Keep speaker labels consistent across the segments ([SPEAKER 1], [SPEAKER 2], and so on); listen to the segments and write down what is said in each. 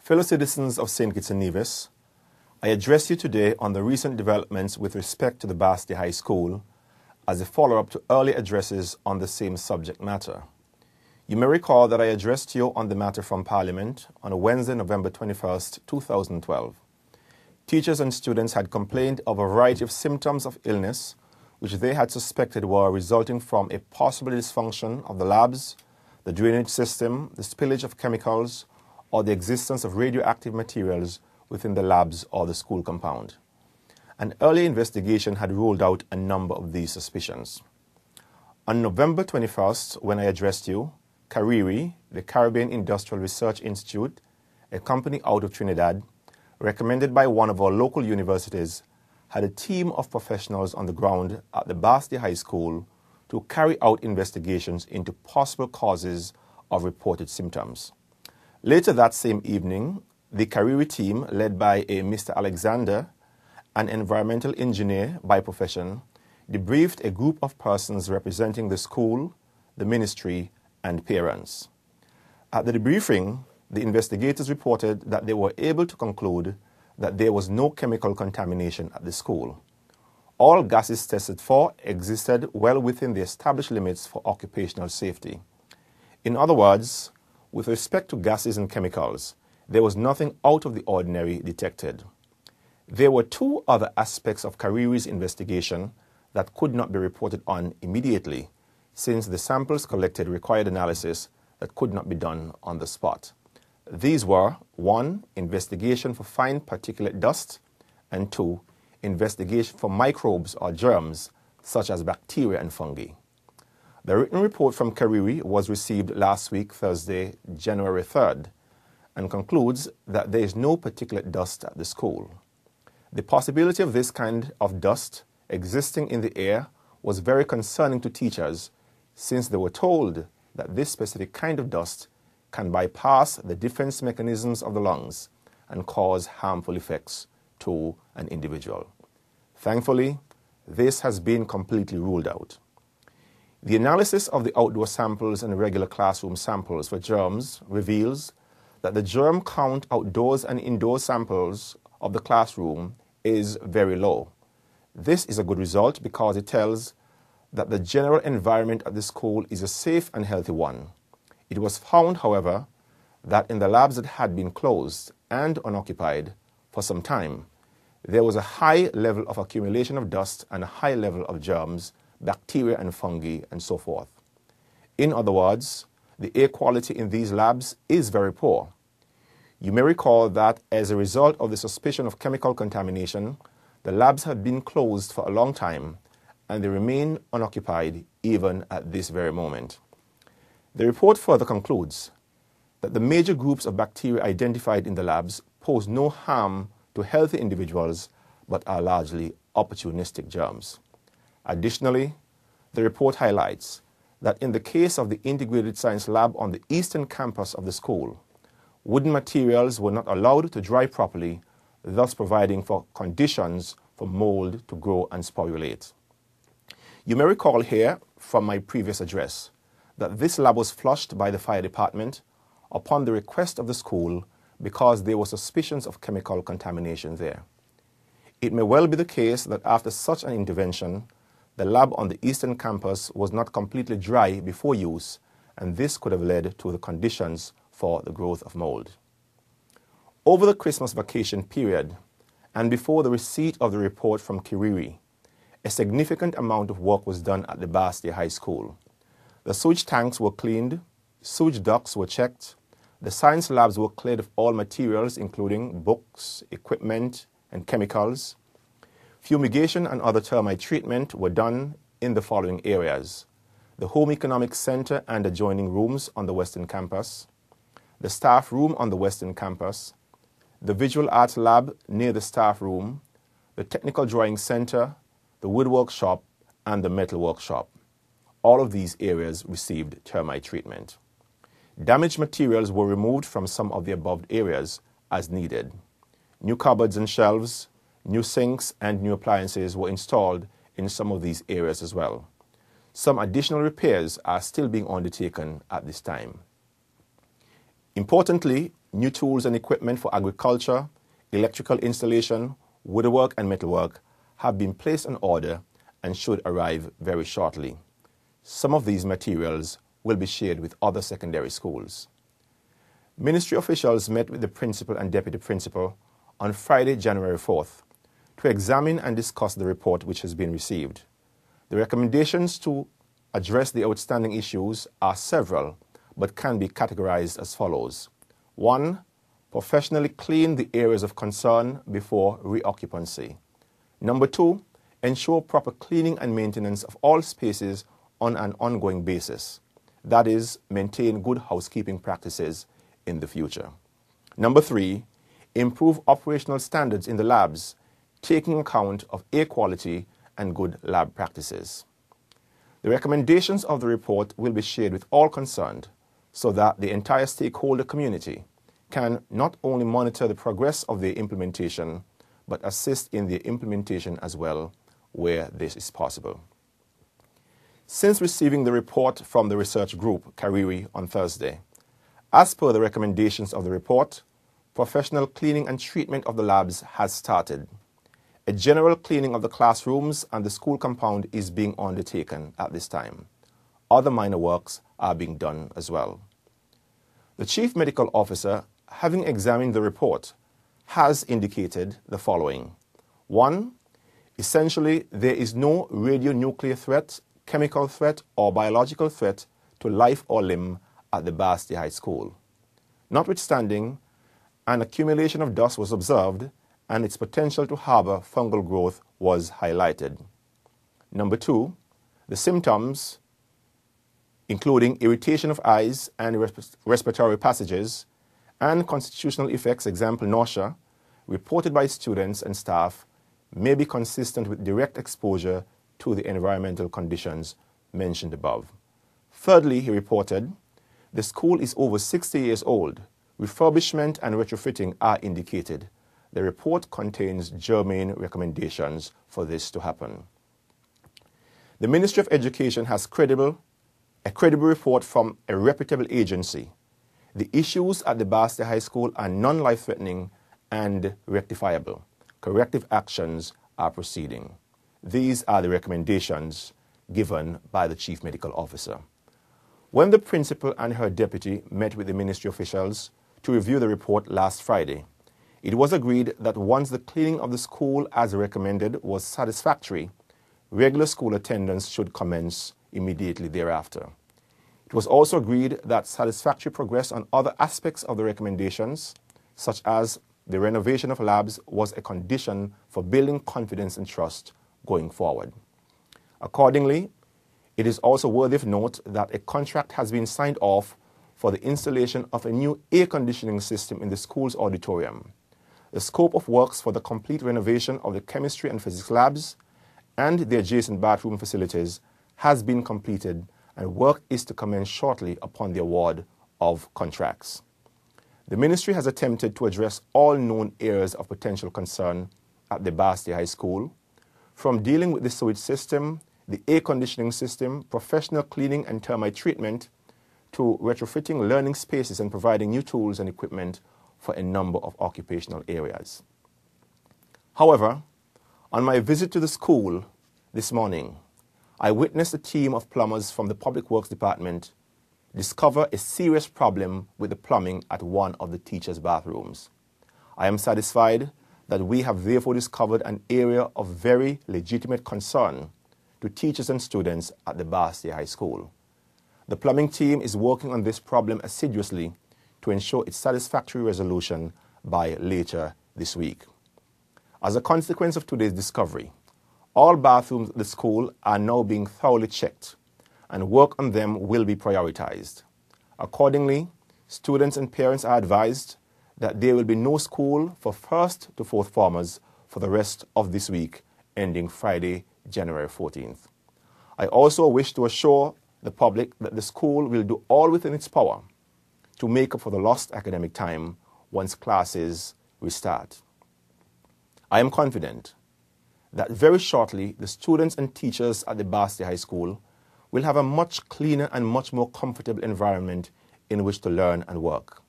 [SPEAKER 1] Fellow citizens of St. Kitts and Nevis, I address you today on the recent developments with respect to the Basti High School as a follow-up to early addresses on the same subject matter. You may recall that I addressed you on the matter from Parliament on a Wednesday, November 21st, 2012. Teachers and students had complained of a variety of symptoms of illness which they had suspected were resulting from a possible dysfunction of the labs, the drainage system, the spillage of chemicals, or the existence of radioactive materials within the labs or the school compound. An early investigation had ruled out a number of these suspicions. On November 21st, when I addressed you, CARIRI, the Caribbean Industrial Research Institute, a company out of Trinidad, recommended by one of our local universities, had a team of professionals on the ground at the Basti High School to carry out investigations into possible causes of reported symptoms. Later that same evening, the CARIRI team, led by a Mr. Alexander, an environmental engineer by profession, debriefed a group of persons representing the school, the ministry, and parents. At the debriefing, the investigators reported that they were able to conclude that there was no chemical contamination at the school. All gases tested for existed well within the established limits for occupational safety. In other words, with respect to gases and chemicals, there was nothing out of the ordinary detected. There were two other aspects of CARIRI's investigation that could not be reported on immediately, since the samples collected required analysis that could not be done on the spot. These were 1. Investigation for fine particulate dust, and 2. Investigation for microbes or germs such as bacteria and fungi. The written report from CARIRI was received last week, Thursday, January 3rd, and concludes that there is no particulate dust at the school. The possibility of this kind of dust existing in the air was very concerning to teachers, since they were told that this specific kind of dust can bypass the defense mechanisms of the lungs and cause harmful effects to an individual. Thankfully, this has been completely ruled out. The analysis of the outdoor samples and regular classroom samples for germs reveals that the germ count outdoors and indoor samples of the classroom is very low. This is a good result because it tells that the general environment at the school is a safe and healthy one. It was found, however, that in the labs that had been closed and unoccupied for some time, there was a high level of accumulation of dust and a high level of germs, bacteria and fungi, and so forth. In other words, the air quality in these labs is very poor. You may recall that as a result of the suspicion of chemical contamination, the labs had been closed for a long time and they remain unoccupied even at this very moment. The report further concludes that the major groups of bacteria identified in the labs pose no harm to healthy individuals but are largely opportunistic germs. Additionally, the report highlights that in the case of the integrated science lab on the eastern campus of the school, wooden materials were not allowed to dry properly, thus providing for conditions for mold to grow and sporulate. You may recall here from my previous address that this lab was flushed by the fire department upon the request of the school because there were suspicions of chemical contamination there. It may well be the case that after such an intervention, the lab on the eastern campus was not completely dry before use, and this could have led to the conditions for the growth of mold. Over the Christmas vacation period, and before the receipt of the report from CARIRI, a significant amount of work was done at the Basti High School. The sewage tanks were cleaned, sewage ducts were checked, the science labs were cleared of all materials including books, equipment, and chemicals. Fumigation and other termite treatment were done in the following areas: the Home Economics Center and adjoining rooms on the Western Campus, the staff room on the Western Campus, the Visual Arts Lab near the staff room, the Technical Drawing Center, the Wood Workshop, and the Metal Workshop. All of these areas received termite treatment. Damaged materials were removed from some of the above areas as needed. New cupboards and shelves, new sinks, and new appliances were installed in some of these areas as well. Some additional repairs are still being undertaken at this time. Importantly, new tools and equipment for agriculture, electrical installation, woodwork and metalwork have been placed on order and should arrive very shortly. Some of these materials will be shared with other secondary schools. Ministry officials met with the principal and deputy principal on Friday, January 4th, to examine and discuss the report which has been received. The recommendations to address the outstanding issues are several, but can be categorized as follows. 1. Professionally clean the areas of concern before reoccupancy. Number 2. Ensure proper cleaning and maintenance of all spaces on an ongoing basis. That is, maintain good housekeeping practices in the future. Number 3. Improve operational standards in the labs, taking account of air quality and good lab practices. The recommendations of the report will be shared with all concerned so that the entire stakeholder community can not only monitor the progress of the implementation, but assist in the implementation as well where this is possible. Since receiving the report from the research group, Kariri, on Thursday, as per the recommendations of the report, professional cleaning and treatment of the labs has started. A general cleaning of the classrooms and the school compound is being undertaken at this time. Other minor works are being done as well. The Chief Medical Officer, having examined the report, has indicated the following. 1. Essentially, there is no radionuclear threat, chemical threat, or biological threat to life or limb at the Basti High School. Notwithstanding, an accumulation of dust was observed and its potential to harbor fungal growth was highlighted. Number 2, the symptoms, including irritation of eyes and respiratory passages, and constitutional effects, example nausea, reported by students and staff, may be consistent with direct exposure to the environmental conditions mentioned above. Thirdly, he reported, the school is over 60 years old. Refurbishment and retrofitting are indicated. The report contains germane recommendations for this to happen. The Ministry of Education has a credible report from a reputable agency. The issues at the Basti High School are non-life-threatening and rectifiable. Corrective actions are proceeding. These are the recommendations given by the Chief Medical Officer. When the principal and her deputy met with the ministry officials to review the report last Friday, it was agreed that once the cleaning of the school as recommended was satisfactory, regular school attendance should commence immediately thereafter. It was also agreed that satisfactory progress on other aspects of the recommendations, such as the renovation of labs, was a condition for building confidence and trust going forward. Accordingly, it is also worthy of note that a contract has been signed off for the installation of a new air conditioning system in the school's auditorium. The scope of works for the complete renovation of the chemistry and physics labs and the adjacent bathroom facilities has been completed, and work is to commence shortly upon the award of contracts. The ministry has attempted to address all known areas of potential concern at the Basti High School, from dealing with the sewage system, the air conditioning system, professional cleaning and termite treatment, to retrofitting learning spaces and providing new tools and equipment for a number of occupational areas. However, on my visit to the school this morning, I witnessed a team of plumbers from the Public Works Department discover a serious problem with the plumbing at one of the teachers' bathrooms. I am satisfied that we have therefore discovered an area of very legitimate concern to teachers and students at the Basti High School. The plumbing team is working on this problem assiduously to ensure its satisfactory resolution by later this week. As a consequence of today's discovery, all bathrooms at the school are now being thoroughly checked, and work on them will be prioritized. Accordingly, students and parents are advised that there will be no school for first to fourth formers for the rest of this week, ending Friday, January 14th. I also wish to assure the public that the school will do all within its power to make up for the lost academic time once classes restart. I am confident that very shortly the students and teachers at the Basti High School will have a much cleaner and much more comfortable environment in which to learn and work.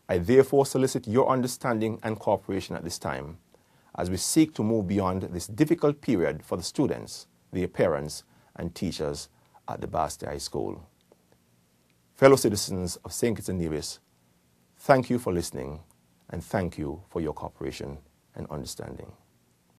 [SPEAKER 1] I therefore solicit your understanding and cooperation at this time as we seek to move beyond this difficult period for the students, their parents, and teachers at the Basti High School. Fellow citizens of St. Kitts and Nevis, thank you for listening, and thank you for your cooperation and understanding.